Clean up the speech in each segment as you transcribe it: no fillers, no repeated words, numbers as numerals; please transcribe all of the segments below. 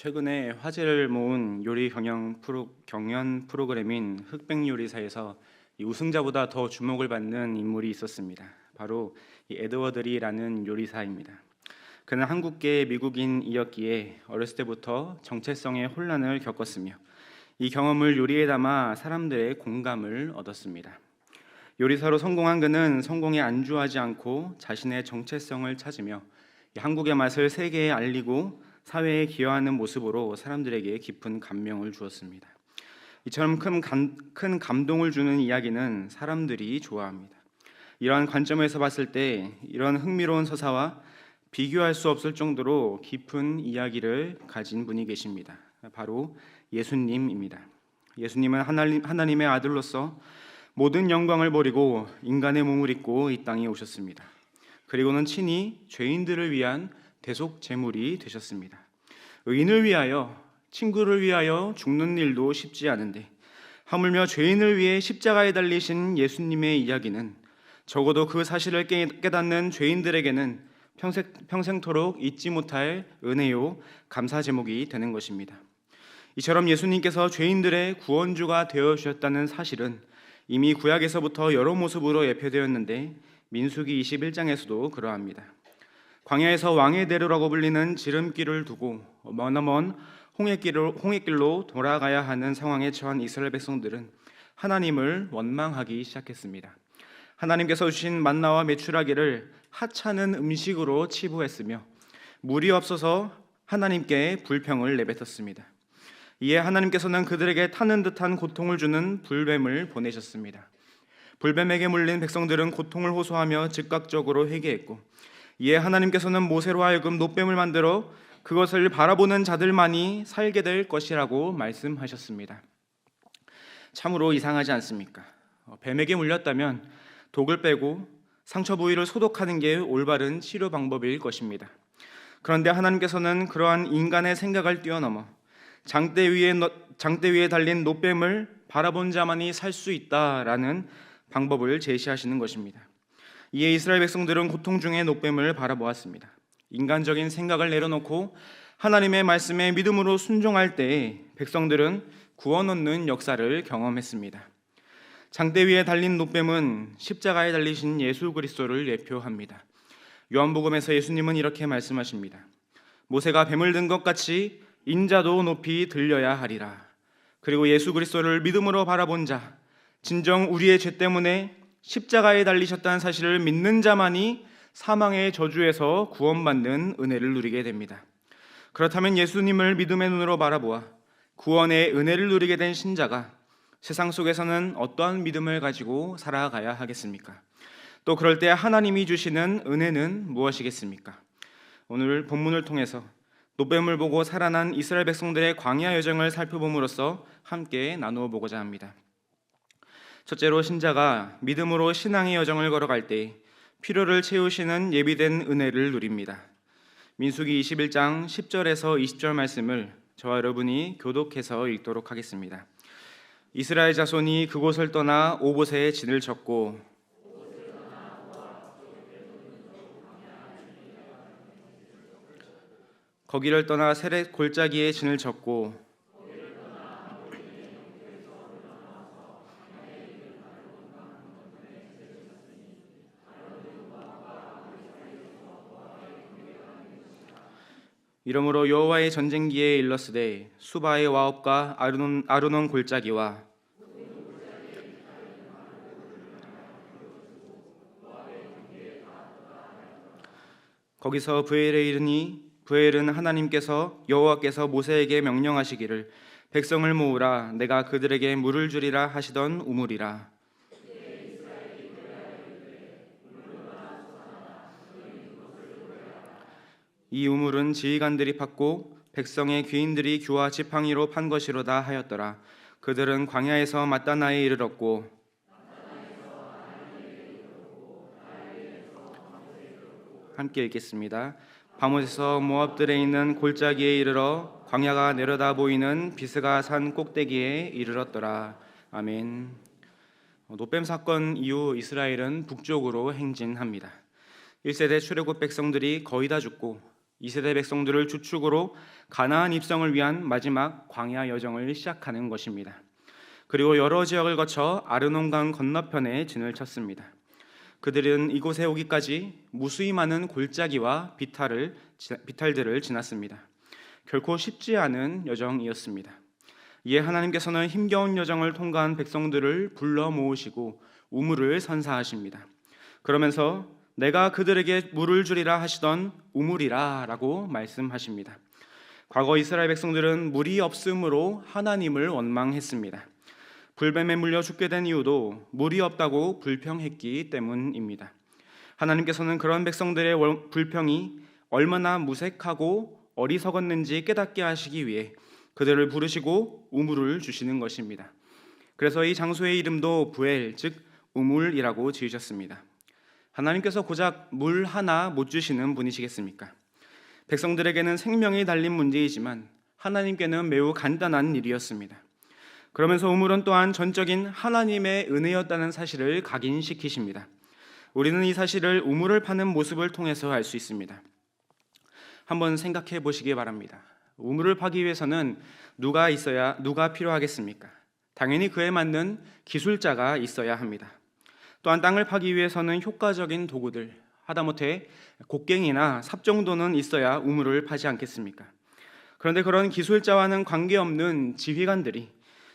최근에 화제를 모은 요리 경연 프로그램인 흑백 요리사에서 이 우승자보다 더 주목을 받는 인물이 있었습니다. 바로 이 에드워드 리라는 요리사입니다. 그는 한국계 미국인이었기에 어렸을 때부터 정체성의 혼란을 겪었으며 이 경험을 요리에 담아 사람들의 공감을 얻었습니다. 요리사로 성공한 그는 성공에 안주하지 않고 자신의 정체성을 찾으며 한국의 맛을 세계에 알리고 사회에 기여하는 모습으로 사람들에게 깊은 감명을 주었습니다. 이처럼 큰 감동을 주는 이야기는 사람들이 좋아합니다. 이러한 관점에서 봤을 때 이런 흥미로운 서사와 비교할 수 없을 정도로 깊은 이야기를 가진 분이 계십니다. 바로 예수님입니다. 예수님은 하나님의 아들로서 모든 영광을 버리고 인간의 몸을 입고 이 땅에 오셨습니다. 그리고는 친히 죄인들을 위한 대속 제물이 되셨습니다. 의인을 위하여, 친구를 위하여 죽는 일도 쉽지 않은데 하물며 죄인을 위해 십자가에 달리신 예수님의 이야기는 적어도 그 사실을 깨닫는 죄인들에게는 평생토록 잊지 못할 은혜요 감사 제목이 되는 것입니다. 이처럼 예수님께서 죄인들의 구원주가 되어 주셨다는 사실은 이미 구약에서부터 여러 모습으로 예표되었는데 민수기 21장에서도 그러합니다. 광야에서 왕의 대로라고 불리는 지름길을 두고 머나먼 홍해길로 돌아가야 하는 상황에 처한 이스라엘 백성들은 하나님을 원망하기 시작했습니다. 하나님께서 주신 만나와 메추라기를 하찮은 음식으로 치부했으며 물이 없어서 하나님께 불평을 내뱉었습니다. 이에 하나님께서는 그들에게 타는 듯한 고통을 주는 불뱀을 보내셨습니다. 불뱀에게 물린 백성들은 고통을 호소하며 즉각적으로 회개했고, 이에 하나님께서는 모세로 하여금 놋뱀을 만들어 그것을 바라보는 자들만이 살게 될 것이라고 말씀하셨습니다. 참으로 이상하지 않습니까? 뱀에게 물렸다면 독을 빼고 상처 부위를 소독하는 게 올바른 치료 방법일 것입니다. 그런데 하나님께서는 그러한 인간의 생각을 뛰어넘어 장대 위에 달린 놋뱀을 바라본 자만이 살 수 있다라는 방법을 제시하시는 것입니다. 이에 이스라엘 백성들은 고통 중에 놋뱀을 바라보았습니다. 인간적인 생각을 내려놓고 하나님의 말씀에 믿음으로 순종할 때 백성들은 구원 얻는 역사를 경험했습니다. 장대 위에 달린 놋뱀은 십자가에 달리신 예수 그리스도를 예표합니다. 요한복음에서 예수님은 이렇게 말씀하십니다. 모세가 뱀을 든 것 같이 인자도 높이 들려야 하리라. 그리고 예수 그리스도를 믿음으로 바라본 자, 진정 우리의 죄 때문에 십자가에 달리셨다는 사실을 믿는 자만이 사망의 저주에서 구원받는 은혜를 누리게 됩니다. 그렇다면 예수님을 믿음의 눈으로 바라보아 구원의 은혜를 누리게 된 신자가 세상 속에서는 어떠한 믿음을 가지고 살아가야 하겠습니까? 또 그럴 때 하나님이 주시는 은혜는 무엇이겠습니까? 오늘 본문을 통해서 놋뱀을 보고 살아난 이스라엘 백성들의 광야 여정을 살펴봄으로써 함께 나누어 보고자 합니다. 첫째로, 신자가 믿음으로 신앙의 여정을 걸어갈 때 필요를 채우시는 예비된 은혜를 누립니다. 민수기 21장 10절에서 20절 말씀을 저와 여러분이 교독해서 읽도록 하겠습니다. 이스라엘 자손이 그곳을 떠나 오봇에 진을 쳤고 거기를 떠나 세렛 골짜기에 진을 쳤고 이러므로 여호와의 전쟁기에 일렀으되 수바의 와옵과 아르논 골짜기와 거기서 브엘에 이르니 브엘은 하나님께서 여호와께서 모세에게 명령하시기를 백성을 모으라 내가 그들에게 물을 주리라 하시던 우물이라. 이 우물은 지휘관들이 팠고 백성의 귀인들이 규와 지팡이로 판 것이로다 하였더라. 그들은 광야에서 맞다나에 이르렀고 함께 읽겠습니다. 바못에서 모압들에 있는 골짜기에 이르러 광야가 내려다 보이는 비스가 산 꼭대기에 이르렀더라. 아멘. 놋뱀 사건 이후 이스라엘은 북쪽으로 행진합니다. 1세대 출애굽 백성들이 거의 다 죽고 2세대 백성들을 주축으로 가나안 입성을 위한 마지막 광야 여정을 시작하는 것입니다. 그리고 여러 지역을 거쳐 아르논강 건너편에 진을 쳤습니다. 그들은 이곳에 오기까지 무수히 많은 골짜기와 비탈들을 지났습니다. 결코 쉽지 않은 여정이었습니다. 이에 하나님께서는 힘겨운 여정을 통과한 백성들을 불러 모으시고 우물을 선사하십니다. 그러면서 내가 그들에게 물을 주리라 하시던 우물이라 라고 말씀하십니다. 과거 이스라엘 백성들은 물이 없으므로 하나님을 원망했습니다. 불뱀에 물려 죽게 된 이유도 물이 없다고 불평했기 때문입니다. 하나님께서는 그런 백성들의 불평이 얼마나 무색하고 어리석었는지 깨닫게 하시기 위해 그들을 부르시고 우물을 주시는 것입니다. 그래서 이 장소의 이름도 부엘, 즉 우물이라고 지으셨습니다. 하나님께서 고작 물 하나 못 주시는 분이시겠습니까? 백성들에게는 생명이 달린 문제이지만 하나님께는 매우 간단한 일이었습니다. 그러면서 우물은 또한 전적인 하나님의 은혜였다는 사실을 각인시키십니다. 우리는 이 사실을 우물을 파는 모습을 통해서 알 수 있습니다. 한번 생각해 보시기 바랍니다. 우물을 파기 위해서는 누가 필요하겠습니까? 당연히 그에 맞는 기술자가 있어야 합니다. 또한 땅을 파기 위해서는 효과적인 도구들, 하다못해 곡괭이나 삽 정도는 있어야 우물을 파지 않겠습니까? 그런데 그런 기술자와는 관계없는 지휘관들이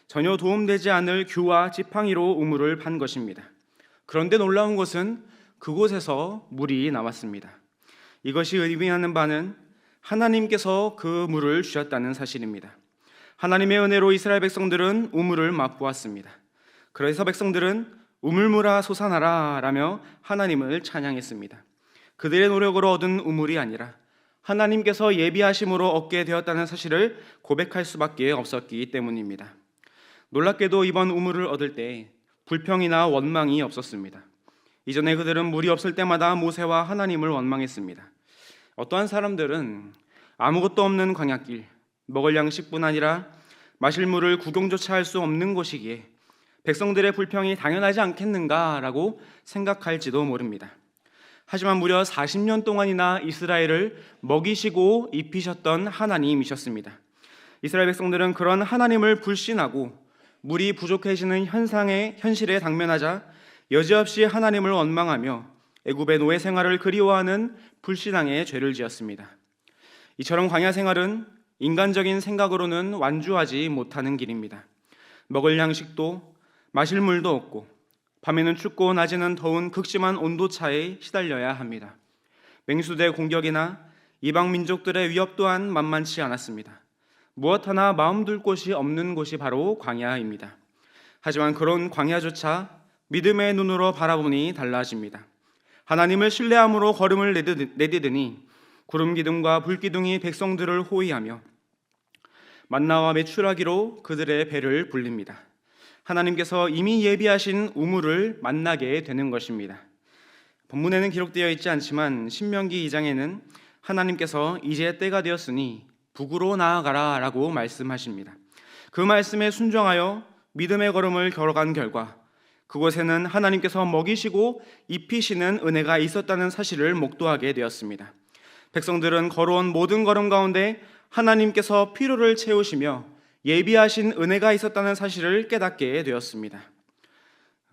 전혀 도움되지 않을 규와 지팡이로 우물을 판 것입니다. 그런데 놀라운 것은 그곳에서 물이 나왔습니다. 이것이 의미하는 바는 하나님께서 그 물을 주셨다는 사실입니다. 하나님의 은혜로 이스라엘 백성들은 우물을 맛보았습니다. 그래서 백성들은 우물물아 솟아나라 라며 하나님을 찬양했습니다. 그들의 노력으로 얻은 우물이 아니라 하나님께서 예비하심으로 얻게 되었다는 사실을 고백할 수밖에 없었기 때문입니다. 놀랍게도 이번 우물을 얻을 때 불평이나 원망이 없었습니다. 이전에 그들은 물이 없을 때마다 모세와 하나님을 원망했습니다. 어떠한 사람들은 아무것도 없는 광야길, 먹을 양식뿐 아니라 마실 물을 구경조차 할 수 없는 곳이기에 백성들의 불평이 당연하지 않겠는가라고 생각할지도 모릅니다. 하지만 무려 40년 동안이나 이스라엘을 먹이시고 입히셨던 하나님이셨습니다. 이스라엘 백성들은 그런 하나님을 불신하고 물이 부족해지는 현실에 당면하자 여지없이 하나님을 원망하며 애굽의 노예 생활을 그리워하는 불신앙의 죄를 지었습니다. 이처럼 광야 생활은 인간적인 생각으로는 완주하지 못하는 길입니다. 먹을 양식도 마실 물도 없고 밤에는 춥고 낮에는 더운 극심한 온도차에 시달려야 합니다. 맹수대 공격이나 이방 민족들의 위협 또한 만만치 않았습니다. 무엇 하나 마음 둘 곳이 없는 곳이 바로 광야입니다. 하지만 그런 광야조차 믿음의 눈으로 바라보니 달라집니다. 하나님을 신뢰함으로 걸음을 내디드니 구름 기둥과 불 기둥이 백성들을 호위하며 만나와 메추라기로 그들의 배를 불립니다. 하나님께서 이미 예비하신 우물을 만나게 되는 것입니다. 본문에는 기록되어 있지 않지만 신명기 2장에는 하나님께서 이제 때가 되었으니 북으로 나아가라 라고 말씀하십니다. 그 말씀에 순종하여 믿음의 걸음을 걸어간 결과 그곳에는 하나님께서 먹이시고 입히시는 은혜가 있었다는 사실을 목도하게 되었습니다. 백성들은 걸어온 모든 걸음 가운데 하나님께서 필요를 채우시며 예비하신 은혜가 있었다는 사실을 깨닫게 되었습니다.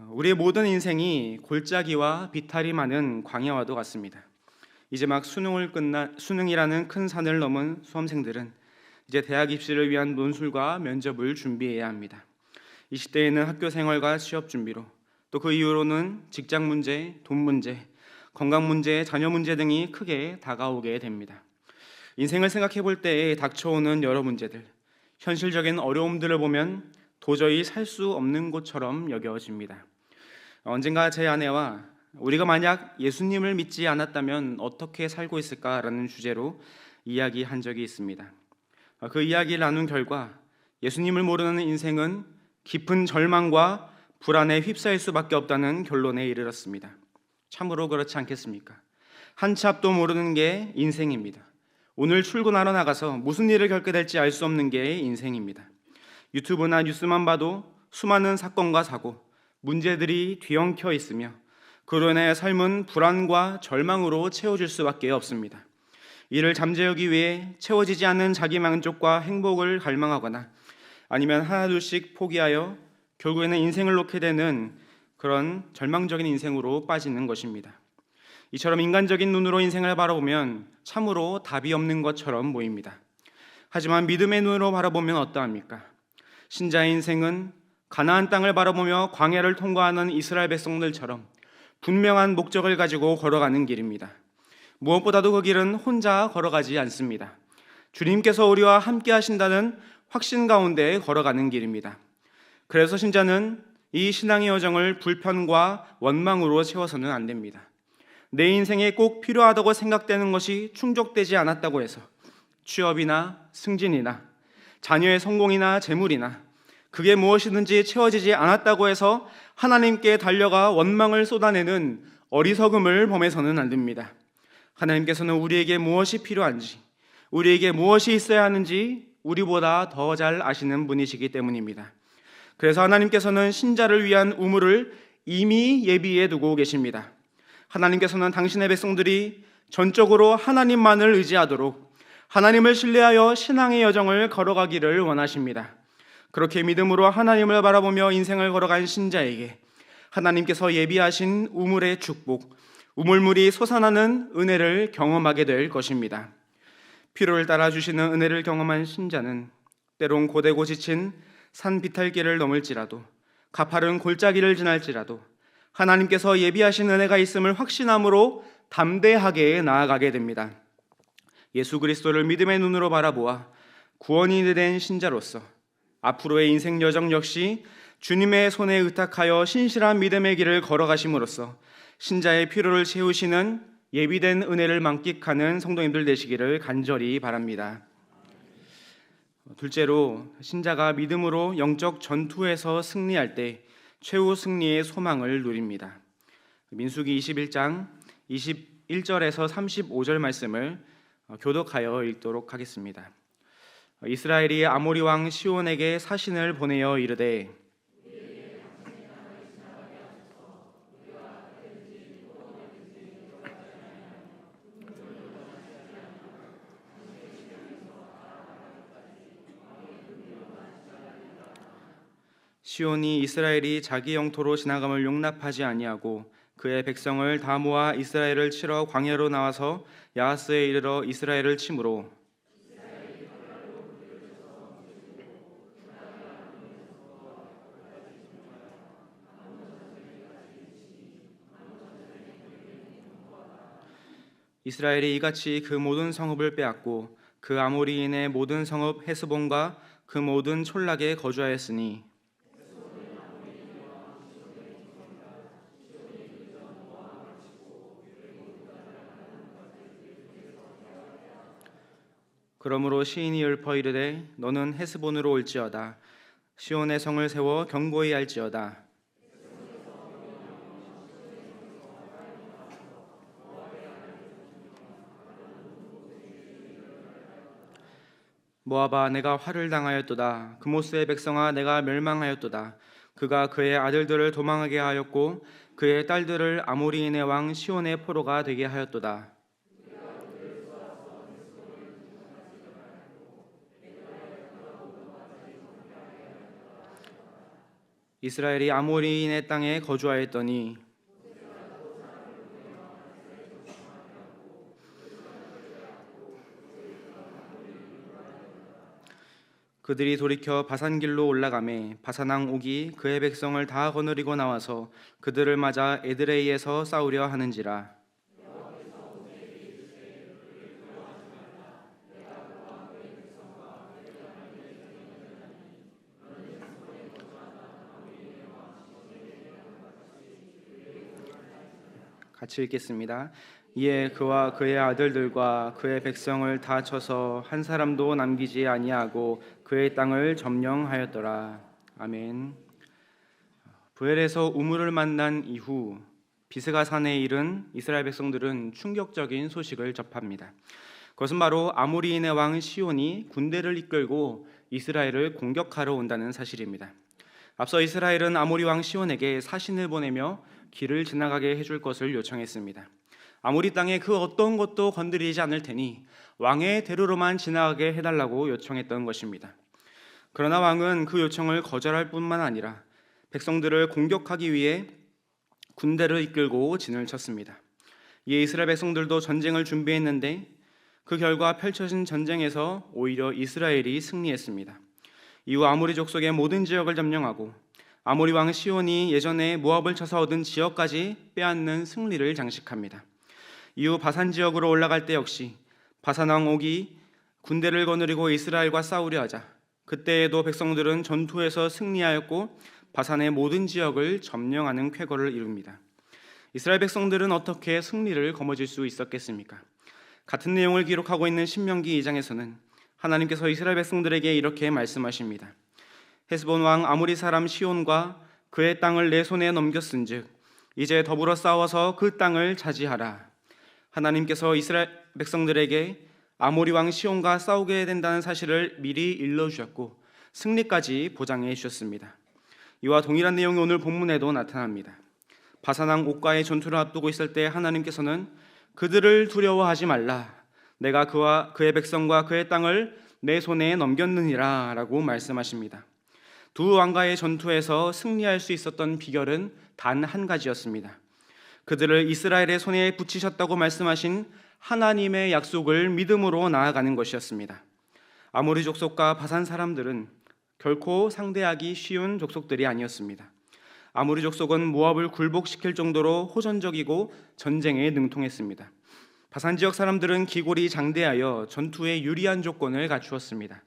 우리의 모든 인생이 골짜기와 비탈이 많은 광야와도 같습니다. 이제 막 수능이라는 큰 산을 넘은 수험생들은 이제 대학 입시를 위한 논술과 면접을 준비해야 합니다. 이 시대에는 학교 생활과 취업 준비로 또 그 이후로는 직장 문제, 돈 문제, 건강 문제, 자녀 문제 등이 크게 다가오게 됩니다. 인생을 생각해 볼 때에 닥쳐오는 여러 문제들, 현실적인 어려움들을 보면 도저히 살 수 없는 것처럼 여겨집니다. 언젠가 제 아내와 우리가 만약 예수님을 믿지 않았다면 어떻게 살고 있을까라는 주제로 이야기한 적이 있습니다. 그 이야기를 나눈 결과 예수님을 모르는 인생은 깊은 절망과 불안에 휩싸일 수밖에 없다는 결론에 이르렀습니다. 참으로 그렇지 않겠습니까? 한 치 앞도 모르는 게 인생입니다. 오늘 출근하러 나가서 무슨 일을 겪게 될지 알 수 없는 게 인생입니다. 유튜브나 뉴스만 봐도 수많은 사건과 사고, 문제들이 뒤엉켜 있으며 그로 인해 삶은 불안과 절망으로 채워질 수밖에 없습니다. 이를 잠재우기 위해 채워지지 않는 자기 만족과 행복을 갈망하거나 아니면 하나둘씩 포기하여 결국에는 인생을 놓게 되는 그런 절망적인 인생으로 빠지는 것입니다. 이처럼 인간적인 눈으로 인생을 바라보면 참으로 답이 없는 것처럼 보입니다. 하지만 믿음의 눈으로 바라보면 어떠합니까? 신자의 인생은 가나안 땅을 바라보며 광야를 통과하는 이스라엘 백성들처럼 분명한 목적을 가지고 걸어가는 길입니다. 무엇보다도 그 길은 혼자 걸어가지 않습니다. 주님께서 우리와 함께 하신다는 확신 가운데 걸어가는 길입니다. 그래서 신자는 이 신앙의 여정을 불편과 원망으로 채워서는 안 됩니다. 내 인생에 꼭 필요하다고 생각되는 것이 충족되지 않았다고 해서 취업이나 승진이나 자녀의 성공이나 재물이나 그게 무엇이든지 채워지지 않았다고 해서 하나님께 달려가 원망을 쏟아내는 어리석음을 범해서는 안 됩니다. 하나님께서는 우리에게 무엇이 필요한지, 우리에게 무엇이 있어야 하는지 우리보다 더 잘 아시는 분이시기 때문입니다. 그래서 하나님께서는 신자를 위한 우물을 이미 예비해 두고 계십니다. 하나님께서는 당신의 백성들이 전적으로 하나님만을 의지하도록 하나님을 신뢰하여 신앙의 여정을 걸어가기를 원하십니다. 그렇게 믿음으로 하나님을 바라보며 인생을 걸어간 신자에게 하나님께서 예비하신 우물의 축복, 우물물이 솟아나는 은혜를 경험하게 될 것입니다. 필요를 따라 주시는 은혜를 경험한 신자는 때론 고되고 지친 산 비탈길을 넘을지라도 가파른 골짜기를 지날지라도 하나님께서 예비하신 은혜가 있음을 확신함으로 담대하게 나아가게 됩니다. 예수 그리스도를 믿음의 눈으로 바라보아 구원이 된 신자로서 앞으로의 인생 여정 역시 주님의 손에 의탁하여 신실한 믿음의 길을 걸어가심으로써 신자의 필요를 채우시는 예비된 은혜를 만끽하는 성도님들 되시기를 간절히 바랍니다. 둘째로, 신자가 믿음으로 영적 전투에서 승리할 때 최후 승리의 소망을 누립니다. 민수기 21장 21절에서 35절 말씀을 교독하여 읽도록 하겠습니다. 이스라엘이 아모리 왕 시온에게 사신을 보내어 이르되 시온이 이스라엘이 자기 영토로 지나감을 용납하지 아니하고 그의 백성을 다 모아 이스라엘을 치러 광야로 나와서 야하스에 이르러 이스라엘을 치므로 이스라엘이 이같이 그 모든 성읍을 빼앗고 그 아모리인의 모든 성읍 헤스본과 그 모든 촌락에 거주하였으니 그러므로 시인이 읊어 이르되 너는 헤스본으로 올지어다 시온의 성을 세워 견고히 할지어다. 모압아 내가 화를 당하였도다. 그모스의 백성아 내가 멸망하였도다. 그가 그의 아들들을 도망하게 하였고 그의 딸들을 아모리인의 왕 시온의 포로가 되게 하였도다. 이스라엘이 아모리인의 땅에 거주하였더니 그들이 돌이켜 바산길로 올라가매 바산왕 옥이 그의 백성을 다 거느리고 나와서 그들을 맞아 에드레이에서 싸우려 하는지라. 같이 읽겠습니다. 이에 그와 그의 아들들과 그의 백성을 다 쳐서 한 사람도 남기지 아니하고 그의 땅을 점령하였더라. 아멘. 부엘에서 우물을 만난 이후 비스가산에 이른 이스라엘 백성들은 충격적인 소식을 접합니다. 그것은 바로 아모리인의 왕 시온이 군대를 이끌고 이스라엘을 공격하러 온다는 사실입니다. 앞서 이스라엘은 아모리 왕 시온에게 사신을 보내며 길을 지나가게 해줄 것을 요청했습니다. 아모리 땅의 그 어떤 것도 건드리지 않을 테니 왕의 대로로만 지나가게 해달라고 요청했던 것입니다. 그러나 왕은 그 요청을 거절할 뿐만 아니라 백성들을 공격하기 위해 군대를 이끌고 진을 쳤습니다. 이에 이스라엘 백성들도 전쟁을 준비했는데 그 결과 펼쳐진 전쟁에서 오히려 이스라엘이 승리했습니다. 이후 아모리 족속의 모든 지역을 점령하고 아모리 왕 시온이 예전에 모압을 쳐서 얻은 지역까지 빼앗는 승리를 장식합니다. 이후 바산 지역으로 올라갈 때 역시 바산 왕 옥이 군대를 거느리고 이스라엘과 싸우려 하자 그때에도 백성들은 전투에서 승리하였고 바산의 모든 지역을 점령하는 쾌거를 이룹니다. 이스라엘 백성들은 어떻게 승리를 거머쥘 수 있었겠습니까? 같은 내용을 기록하고 있는 신명기 2장에서는 하나님께서 이스라엘 백성들에게 이렇게 말씀하십니다. 헤스본 왕 아모리 사람 시온과 그의 땅을 내 손에 넘겼은즉 이제 더불어 싸워서 그 땅을 차지하라. 하나님께서 이스라엘 백성들에게 아모리 왕 시온과 싸우게 된다는 사실을 미리 일러주셨고 승리까지 보장해 주셨습니다. 이와 동일한 내용이 오늘 본문에도 나타납니다. 바산 왕 옥과의 전투를 앞두고 있을 때 하나님께서는 그들을 두려워하지 말라. 내가 그와 그의 백성과 그의 땅을 내 손에 넘겼느니라 라고 말씀하십니다. 두 왕과의 전투에서 승리할 수 있었던 비결은 단 한 가지였습니다. 그들을 이스라엘의 손에 붙이셨다고 말씀하신 하나님의 약속을 믿음으로 나아가는 것이었습니다. 아모리 족속과 바산 사람들은 결코 상대하기 쉬운 족속들이 아니었습니다. 아모리 족속은 모압을 굴복시킬 정도로 호전적이고 전쟁에 능통했습니다. 바산 지역 사람들은 기골이 장대하여 전투에 유리한 조건을 갖추었습니다.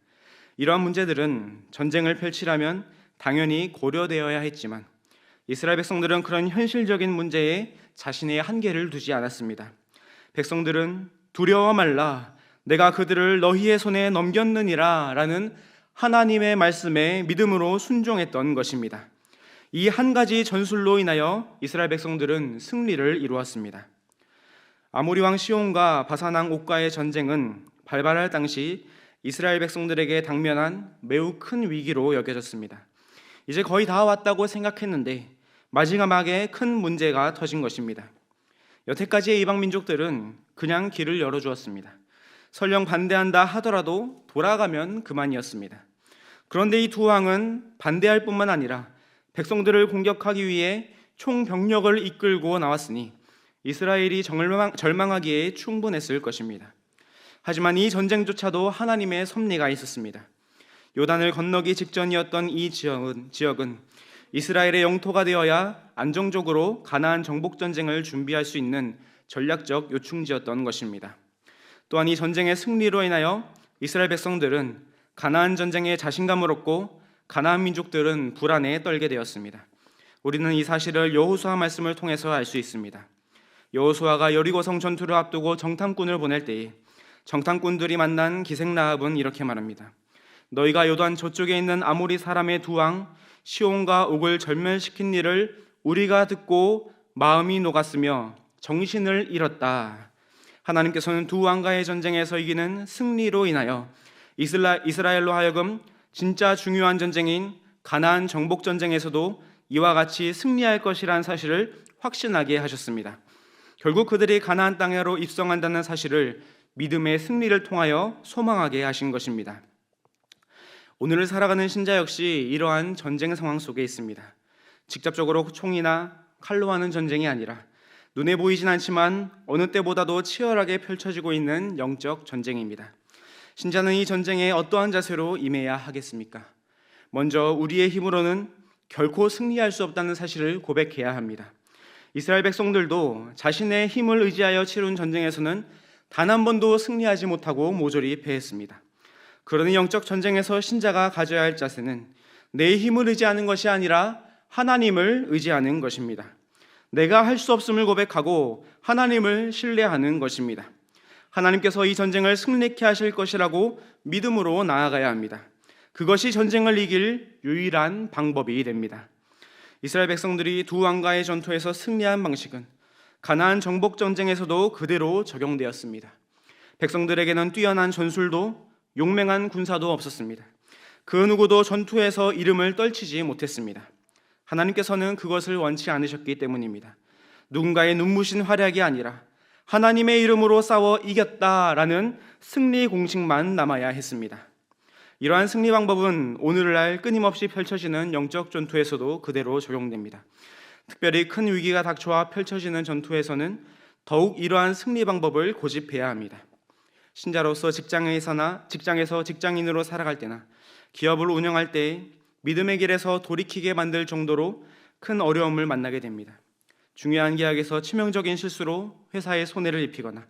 이러한 문제들은 전쟁을 펼치려면 당연히 고려되어야 했지만 이스라엘 백성들은 그런 현실적인 문제에 자신의 한계를 두지 않았습니다. 백성들은 두려워 말라, 내가 그들을 너희의 손에 넘겼느니라 라는 하나님의 말씀에 믿음으로 순종했던 것입니다. 이 한 가지 전술로 인하여 이스라엘 백성들은 승리를 이루었습니다. 아모리 왕 시온과 바산 왕 옥과의 전쟁은 발발할 당시 이스라엘 백성들에게 당면한 매우 큰 위기로 여겨졌습니다. 이제 거의 다 왔다고 생각했는데 마지막에 큰 문제가 터진 것입니다. 여태까지의 이방 민족들은 그냥 길을 열어주었습니다. 설령 반대한다 하더라도 돌아가면 그만이었습니다. 그런데 이 두 왕은 반대할 뿐만 아니라 백성들을 공격하기 위해 총병력을 이끌고 나왔으니 이스라엘이 절망하기에 충분했을 것입니다. 하지만 이 전쟁조차도 하나님의 섭리가 있었습니다. 요단을 건너기 직전이었던 이 지역은 이스라엘의 영토가 되어야 안정적으로 가나안 정복 전쟁을 준비할 수 있는 전략적 요충지였던 것입니다. 또한 이 전쟁의 승리로 인하여 이스라엘 백성들은 가나안 전쟁에 자신감을 얻고 가나안 민족들은 불안에 떨게 되었습니다. 우리는 이 사실을 여호수아 말씀을 통해서 알 수 있습니다. 여호수아가 여리고성 전투를 앞두고 정탐꾼을 보낼 때에 정탐꾼들이 만난 기생라합은 이렇게 말합니다. 너희가 요단 저쪽에 있는 아모리 사람의 두 왕 시온과 옥을 절멸시킨 일을 우리가 듣고 마음이 녹았으며 정신을 잃었다. 하나님께서는 두 왕과의 전쟁에서 이기는 승리로 인하여 이스라엘로 하여금 진짜 중요한 전쟁인 가나안 정복 전쟁에서도 이와 같이 승리할 것이라는 사실을 확신하게 하셨습니다. 결국 그들이 가나안 땅으로 입성한다는 사실을 믿음의 승리를 통하여 소망하게 하신 것입니다. 오늘을 살아가는 신자 역시 이러한 전쟁 상황 속에 있습니다. 직접적으로 총이나 칼로 하는 전쟁이 아니라 눈에 보이진 않지만 어느 때보다도 치열하게 펼쳐지고 있는 영적 전쟁입니다. 신자는 이 전쟁에 어떠한 자세로 임해야 하겠습니까? 먼저 우리의 힘으로는 결코 승리할 수 없다는 사실을 고백해야 합니다. 이스라엘 백성들도 자신의 힘을 의지하여 치룬 전쟁에서는 단 한 번도 승리하지 못하고 모조리 패했습니다. 그러니 영적 전쟁에서 신자가 가져야 할 자세는 내 힘을 의지하는 것이 아니라 하나님을 의지하는 것입니다. 내가 할 수 없음을 고백하고 하나님을 신뢰하는 것입니다. 하나님께서 이 전쟁을 승리케 하실 것이라고 믿음으로 나아가야 합니다. 그것이 전쟁을 이길 유일한 방법이 됩니다. 이스라엘 백성들이 두 왕과의 전투에서 승리한 방식은 가나안 정복 전쟁에서도 그대로 적용되었습니다. 백성들에게는 뛰어난 전술도 용맹한 군사도 없었습니다. 그 누구도 전투에서 이름을 떨치지 못했습니다. 하나님께서는 그것을 원치 않으셨기 때문입니다. 누군가의 눈부신 활약이 아니라 하나님의 이름으로 싸워 이겼다라는 승리 공식만 남아야 했습니다. 이러한 승리 방법은 오늘날 끊임없이 펼쳐지는 영적 전투에서도 그대로 적용됩니다. 특별히 큰 위기가 닥쳐와 펼쳐지는 전투에서는 더욱 이러한 승리 방법을 고집해야 합니다. 신자로서 직장에서 직장인으로 살아갈 때나 기업을 운영할 때 믿음의 길에서 돌이키게 만들 정도로 큰 어려움을 만나게 됩니다. 중요한 계약에서 치명적인 실수로 회사에 손해를 입히거나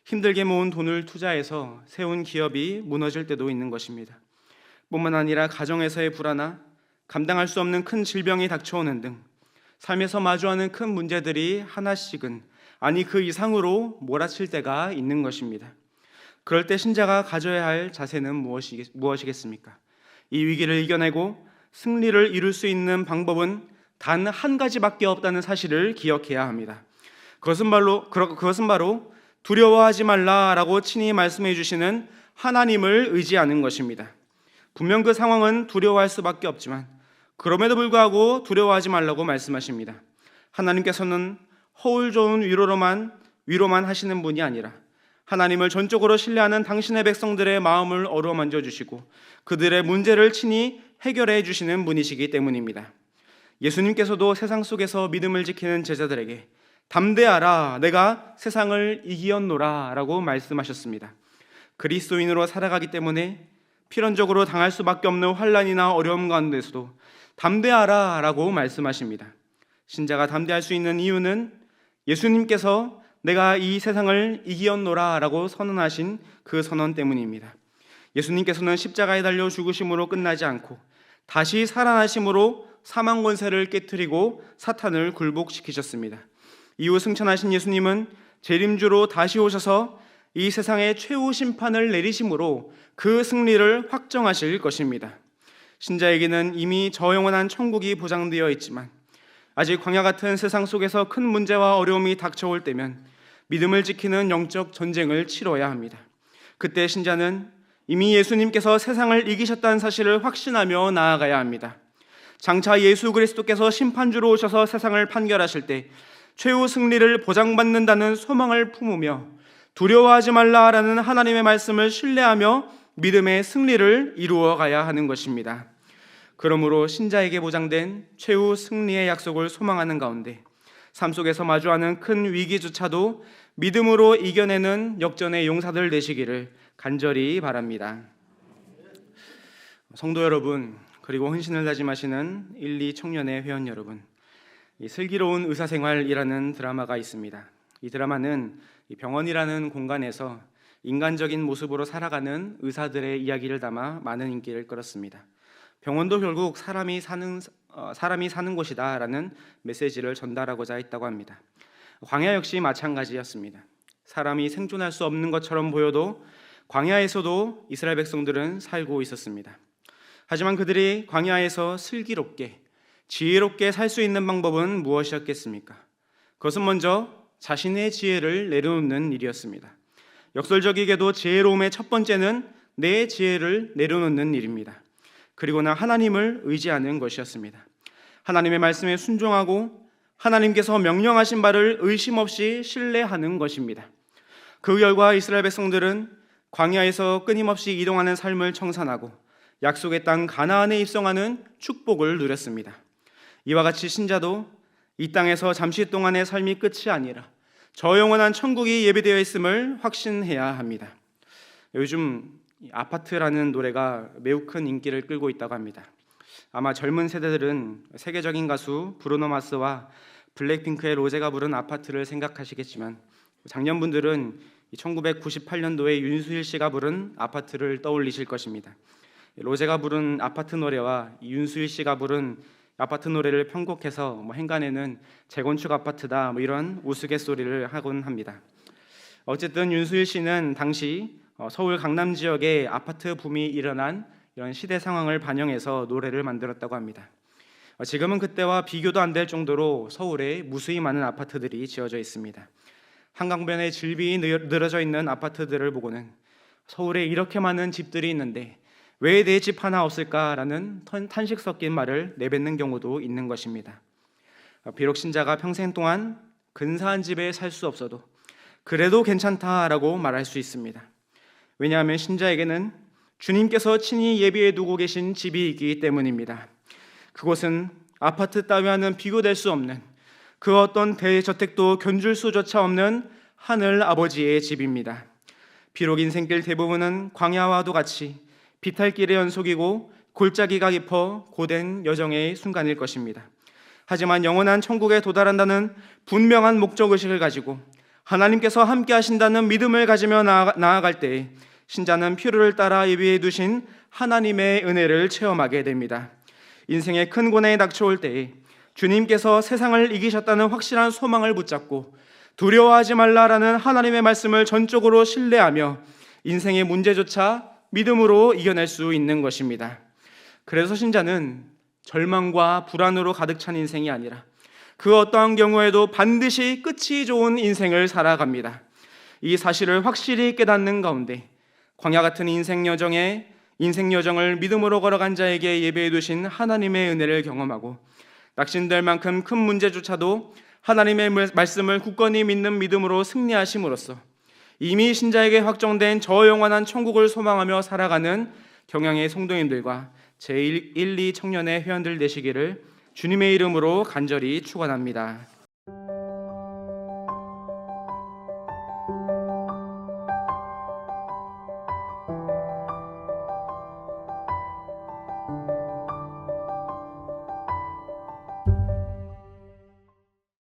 힘들게 모은 돈을 투자해서 세운 기업이 무너질 때도 있는 것입니다. 뿐만 아니라 가정에서의 불화나 감당할 수 없는 큰 질병이 닥쳐오는 등 삶에서 마주하는 큰 문제들이 하나씩은 아니 그 이상으로 몰아칠 때가 있는 것입니다. 그럴 때 신자가 가져야 할 자세는 무엇이겠습니까? 이 위기를 이겨내고 승리를 이룰 수 있는 방법은 단 한 가지밖에 없다는 사실을 기억해야 합니다. 그것은 바로 두려워하지 말라라고 친히 말씀해 주시는 하나님을 의지하는 것입니다. 분명 그 상황은 두려워할 수밖에 없지만 그럼에도 불구하고 두려워하지 말라고 말씀하십니다. 하나님께서는 허울 좋은 위로만 하시는 분이 아니라 하나님을 전적으로 신뢰하는 당신의 백성들의 마음을 어루만져 주시고 그들의 문제를 친히 해결해 주시는 분이시기 때문입니다. 예수님께서도 세상 속에서 믿음을 지키는 제자들에게 담대하라, 내가 세상을 이기었노라 라고 말씀하셨습니다. 그리스도인으로 살아가기 때문에 필연적으로 당할 수밖에 없는 환난이나 어려움 가운데서도 담대하라 라고 말씀하십니다. 신자가 담대할 수 있는 이유는 예수님께서 내가 이 세상을 이기었노라 라고 선언하신 그 선언 때문입니다. 예수님께서는 십자가에 달려 죽으심으로 끝나지 않고 다시 살아나심으로 사망 권세를 깨트리고 사탄을 굴복시키셨습니다. 이후 승천하신 예수님은 재림주로 다시 오셔서 이 세상의 최후 심판을 내리심으로 그 승리를 확정하실 것입니다. 신자에게는 이미 저 영원한 천국이 보장되어 있지만 아직 광야 같은 세상 속에서 큰 문제와 어려움이 닥쳐올 때면 믿음을 지키는 영적 전쟁을 치러야 합니다. 그때 신자는 이미 예수님께서 세상을 이기셨다는 사실을 확신하며 나아가야 합니다. 장차 예수 그리스도께서 심판주로 오셔서 세상을 판결하실 때 최후 승리를 보장받는다는 소망을 품으며 두려워하지 말라라는 하나님의 말씀을 신뢰하며 믿음의 승리를 이루어 가야 하는 것입니다. 그러므로 신자에게 보장된 최후 승리의 약속을 소망하는 가운데 삶 속에서 마주하는 큰 위기조차도 믿음으로 이겨내는 역전의 용사들 되시기를 간절히 바랍니다. 성도 여러분, 그리고 헌신을 다짐하시는 1, 2 청년의 회원 여러분, 이 슬기로운 의사생활이라는 드라마가 있습니다. 이 드라마는 병원이라는 공간에서 인간적인 모습으로 살아가는 의사들의 이야기를 담아 많은 인기를 끌었습니다. 병원도 결국 사람이 사는 곳이다라는 메시지를 전달하고자 했다고 합니다. 광야 역시 마찬가지였습니다. 사람이 생존할 수 없는 것처럼 보여도 광야에서도 이스라엘 백성들은 살고 있었습니다. 하지만 그들이 광야에서 슬기롭게 지혜롭게 살 수 있는 방법은 무엇이었겠습니까? 그것은 먼저 자신의 지혜를 내려놓는 일이었습니다. 역설적이게도 지혜로움의 첫 번째는 내 지혜를 내려놓는 일입니다. 그리고는 하나님을 의지하는 것이었습니다. 하나님의 말씀에 순종하고 하나님께서 명령하신 바를 의심 없이 신뢰하는 것입니다. 그 결과 이스라엘 백성들은 광야에서 끊임없이 이동하는 삶을 청산하고 약속의 땅 가나안에 입성하는 축복을 누렸습니다. 이와 같이 신자도 이 땅에서 잠시 동안의 삶이 끝이 아니라 저 영원한 천국이 예비되어 있음을 확신해야 합니다. 요즘 아파트라는 노래가 매우 큰 인기를 끌고 있다고 합니다. 아마 젊은 세대들은 세계적인 가수 브루노 마스와 블랙핑크의 로제가 부른 아파트를 생각하시겠지만 작년 분들은 1998년도에 윤수일 씨가 부른 아파트를 떠올리실 것입니다. 로제가 부른 아파트 노래와 윤수일 씨가 부른 아파트 노래를 편곡해서 행간에는 재건축 아파트다 이런 우스갯소리를 하곤 합니다. 어쨌든 윤수일 씨는 당시 서울 강남 지역에 아파트 붐이 일어난 이런 시대 상황을 반영해서 노래를 만들었다고 합니다. 지금은 그때와 비교도 안 될 정도로 서울에 무수히 많은 아파트들이 지어져 있습니다. 한강변에 질비히 늘어져 있는 아파트들을 보고는 서울에 이렇게 많은 집들이 있는데 왜 내 집 하나 없을까라는 탄식 섞인 말을 내뱉는 경우도 있는 것입니다. 비록 신자가 평생 동안 근사한 집에 살 수 없어도 그래도 괜찮다라고 말할 수 있습니다. 왜냐하면 신자에게는 주님께서 친히 예비해 두고 계신 집이 있기 때문입니다. 그곳은 아파트 따위와는 비교될 수 없는, 그 어떤 대저택도 견줄 수조차 없는 하늘 아버지의 집입니다. 비록 인생길 대부분은 광야와도 같이 비탈길의 연속이고 골짜기가 깊어 고된 여정의 순간일 것입니다. 하지만 영원한 천국에 도달한다는 분명한 목적의식을 가지고 하나님께서 함께 하신다는 믿음을 가지며 나아갈 때에 신자는 필요를 따라 예비해 두신 하나님의 은혜를 체험하게 됩니다. 인생의 큰 고난이 닥쳐올 때에 주님께서 세상을 이기셨다는 확실한 소망을 붙잡고 두려워하지 말라라는 하나님의 말씀을 전적으로 신뢰하며 인생의 문제조차 믿음으로 이겨낼 수 있는 것입니다. 그래서 신자는 절망과 불안으로 가득 찬 인생이 아니라 그 어떠한 경우에도 반드시 끝이 좋은 인생을 살아갑니다. 이 사실을 확실히 깨닫는 가운데 광야 같은 인생 여정을 믿음으로 걸어간 자에게 예배해 두신 하나님의 은혜를 경험하고 낙심될 만큼 큰 문제조차도 하나님의 말씀을 굳건히 믿는 믿음으로 승리하심으로써 이미 신자에게 확정된 저 영원한 천국을 소망하며 살아가는 경양의 성도님들과 제1, 2 청년의 회원들 되시기를 주님의 이름으로 간절히 축원합니다.